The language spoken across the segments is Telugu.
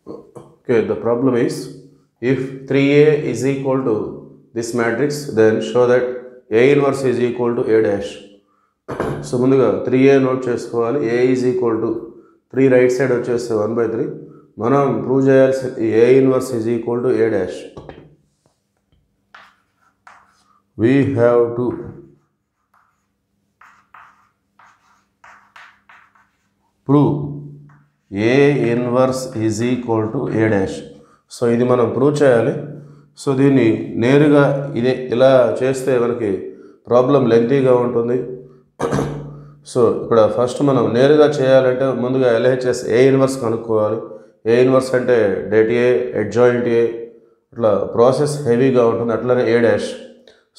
Okay, the problem is if 3A is equal to this matrix, then show that A inverse is equal to A dash. So ముందుగా 3A నోట్ చేసుకోవాలి. A is equal to 3 right side వచ్చేస్తే 1/3. మనం ప్రూవ్ చేయాల్సి A inverse is equal to A dash. We have to prove A inverse is equal to A dash. So ఇది మనం ప్రూవ్ చేయాలి. సో దీన్ని నేరుగా ఇలా చేస్తే మనకి ప్రాబ్లం లెంతీగా ఉంటుంది. సో ఇక్కడ ఫస్ట్ మనం నేరుగా చేయాలంటే ముందుగా LHS A ఇన్వర్స్ కనుక్కోవాలి. A ఇన్వర్స్ అంటే డెట్ ఏ, అడ్జాయింట్ ఏ, ఇట్లా ప్రాసెస్ హెవీగా ఉంటుంది. అట్లనే A డాష్.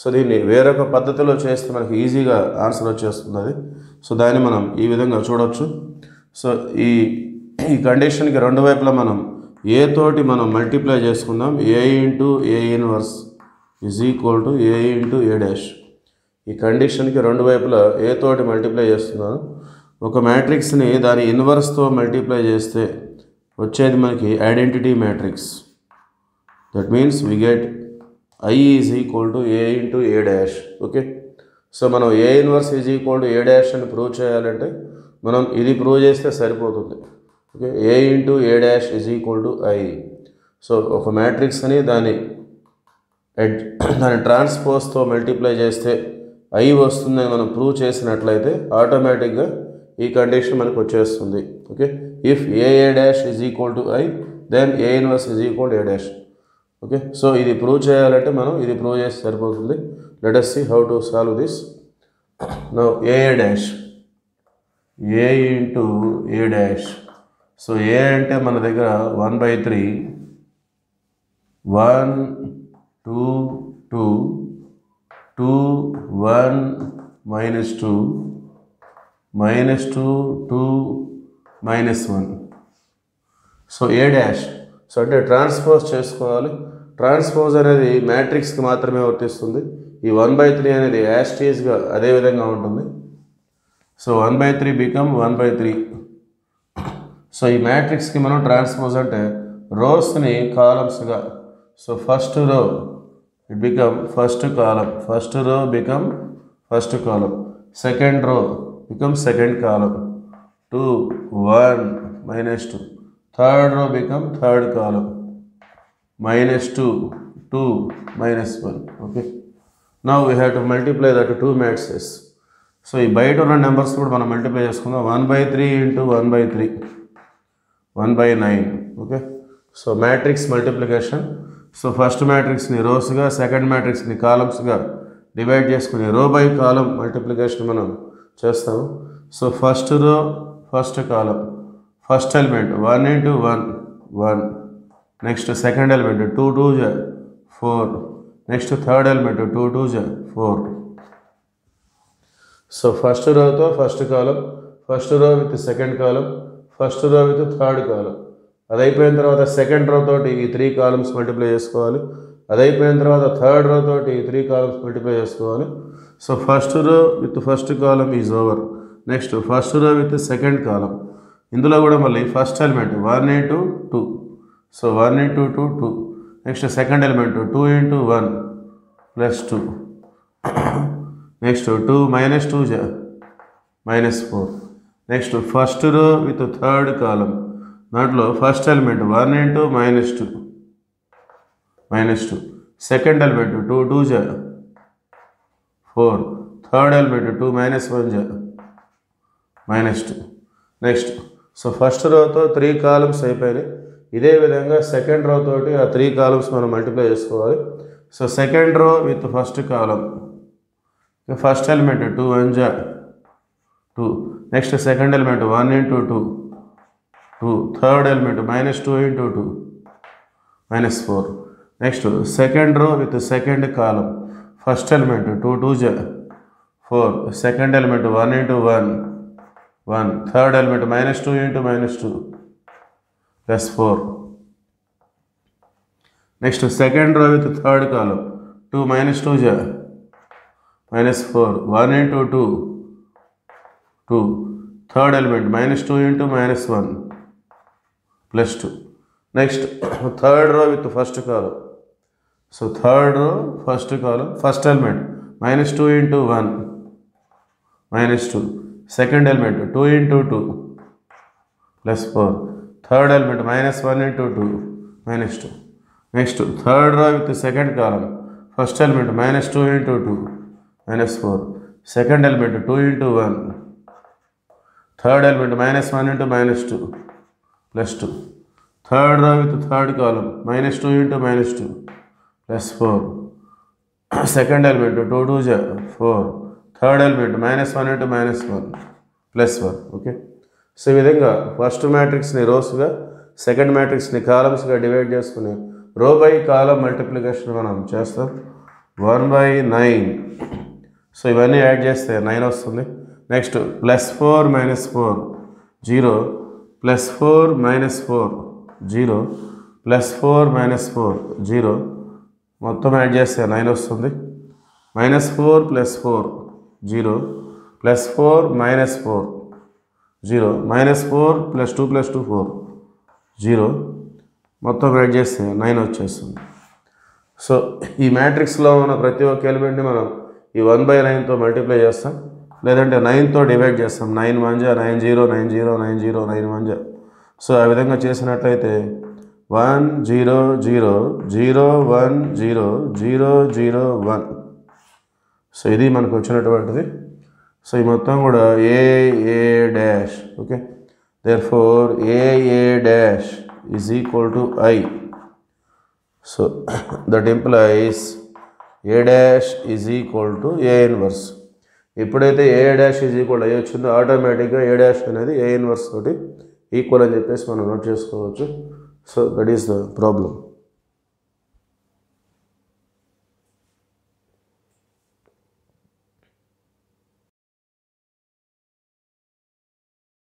సో దీన్ని వేరొక పద్ధతిలో చేస్తే మనకి ఈజీగా ఆన్సర్ వచ్చేస్తుంది అది. సో దాన్ని మనం ఈ విధంగా చూడవచ్చు. సో ఈ కండిషన్కి రెండు వైపులా మనం ఏ తోటి మనం మల్టిప్లై చేసుకుందాం. A into A inverse is equal to A into A dash. ఈ కండిషన్కి రెండు వైపులా ఏ తోటి మల్టిప్లై చేస్తున్నాను. ఒక మ్యాట్రిక్స్ని దాని ఇన్వర్స్తో మల్టిప్లై చేస్తే వచ్చేది మనకి identity matrix. That means we get I is equal to A into A dash. Okay, so మనం A inverse is equal to A dash అని ప్రూవ్ చేయాలంటే మనం ఇది ప్రూవ్ చేస్తే సరిపోతుంది. Okay, A into A dash is equal to I. So ఒక మ్యాట్రిక్స్ని దాని ట్రాన్స్పోజ్తో మల్టిప్లై చేస్తే I వస్తుందని మనం ప్రూవ్ చేసినట్లయితే ఆటోమేటిక్గా ఈ కండిషన్ మనకు వచ్చేస్తుంది. Okay, if A dash is equal to I, then A inverse is equal to A dash. Okay, so ఇది ప్రూవ్ చేయాలంటే మనం ఇది ప్రూవ్ చేస్తే సరిపోతుంది. Let us see how to solve this. Now A dash, A into A dash. So A అంటే మన దగ్గర 1/3, 1 2 2 2 1 -2 -2 2 -1. So A dash. సో అంటే ట్రాన్స్పోజ్ చేసుకోవాలి. ట్రాన్స్పోజ్ అనేది మ్యాట్రిక్స్కి మాత్రమే వర్తిస్తుంది. ఈ 1/3 అనేది యాస్టీస్గా అదే విధంగా ఉంటుంది. So 1/3 become 1/3. సో ఈ మ్యాట్రిక్స్కి మనం ట్రాన్స్పోజ్ అంటే రోస్ని కాలమ్స్గా, so first row it become first column, first row become first column, second row become second column, 2 1 -2, third row become third column, -2 2 -1. okay, now we have to multiply that two matrices. So ఈ బయట ఉన్న నెంబర్స్ కూడా మనం మల్టిప్లై చేసుకుందాం. 1/3 into 1/3 1/9. Okay, so matrix multiplication. So first మ్యాట్రిక్స్ని రోస్గా, సెకండ్ మ్యాట్రిక్స్ని కాలమ్స్గా డివైడ్ చేసుకుని రో బై కాలం మల్టిప్లికేషన్ మనం చేస్తాము. So first row first column, first element 1 into 1 1, next second element 2 2 4, next third element 2 2 4. So first రోతో first column, first row with second column, first row with third కాలం. అది అయిపోయిన తర్వాత సెకండ్ రో తోటి ఈ 3 కాలమ్స్ మల్టిప్లై చేసుకోవాలి. అది అయిపోయిన తర్వాత థర్డ్ రో తోటి ఈ 3 కాలమ్స్ మల్టిప్లై చేసుకోవాలి. So first row with first column is over. Next first row with second column, ఇందులో కూడా మళ్ళీ first element 1 into 2, so 1 into 2 2, next second element 2 into 1 +2, next 2 -2 -4, next first row with third column, దాంట్లో first element 1 into -2, second element 2 2 4, third element 2 -1 -2, next. So first రోతో 3 columns అయిపోయినాయి. ఇదే విధంగా సెకండ్ రో తోటి ఆ 3 కాలమ్స్ మనం మల్టిప్లై చేసుకోవాలి. So second row with first column, first element 2 1 2, next second element 1 into 2 2, third element -2 into 2 -4, next second row with second column, first element 2 2 4, second element 1 into 1 1, third element -2 into -2 +4, next second row with third column 2 -2 -4, 1 into 2 2, third element -2 into -1 +2, next third row with first column. So third row first column first element -2 into 1 -2. Second element 2 into 2 +4. Third element -1 into 2 -2. Next third row with second column first element -2 into 2 -4. Second element 2 into 1. Third element -1 into -2 +2. Third row with third column -2 into -2 +4. Second element 2 2 4. Third element -1 into -1 +1. Okay. So ఈ విధంగా ఫస్ట్ మ్యాట్రిక్స్ని రోస్గా, సెకండ్ మ్యాట్రిక్స్ని కాలమ్స్గా డివైడ్ చేసుకుని రో బై కాలం మల్టిప్లికేషన్ మనం చేస్తాం. 1/9. సో ఇవన్నీ యాడ్ చేస్తే 9 వస్తుంది. నెక్స్ట్ +4 -4 0, +4 -4 0, +4 -4 0, మొత్తం యాడ్ చేస్తే 9 వస్తుంది. -4 +4 0, +4 -4 0, -4 +2 +2 4 0, మొత్తం యాడ్ చేస్తే 9 వచ్చేస్తుంది. సో ఈ మ్యాట్రిక్స్లో ఉన్న ప్రతి ఒక్క ఎలిమెంట్ని మనం ఈ 1/9తో మల్టిప్లై చేస్తాం, లేదంటే 9తో డివైడ్ చేస్తాం. 9 1 9 0 9 0 9 0 9 1. సో ఆ విధంగా చేసినట్లయితే 1 0 0 0 1 0 0 0 1. సో ఇది మనకు వచ్చినటువంటిది. సో ఈ మొత్తం కూడా AA dash. Okay. Therefore AA dash is equal to I. So that implies A dash is equal to A inverse. ఎప్పుడైతే A డాష్ ఈజ్ ఈక్వల్ అయ్యి వచ్చిందో ఆటోమేటిక్గా A డాష్ అనేది A ఇన్వర్స్ తోటి ఈక్వల్ అని చెప్పేసి మనం నోట్ చేసుకోవచ్చు. So that is the problem.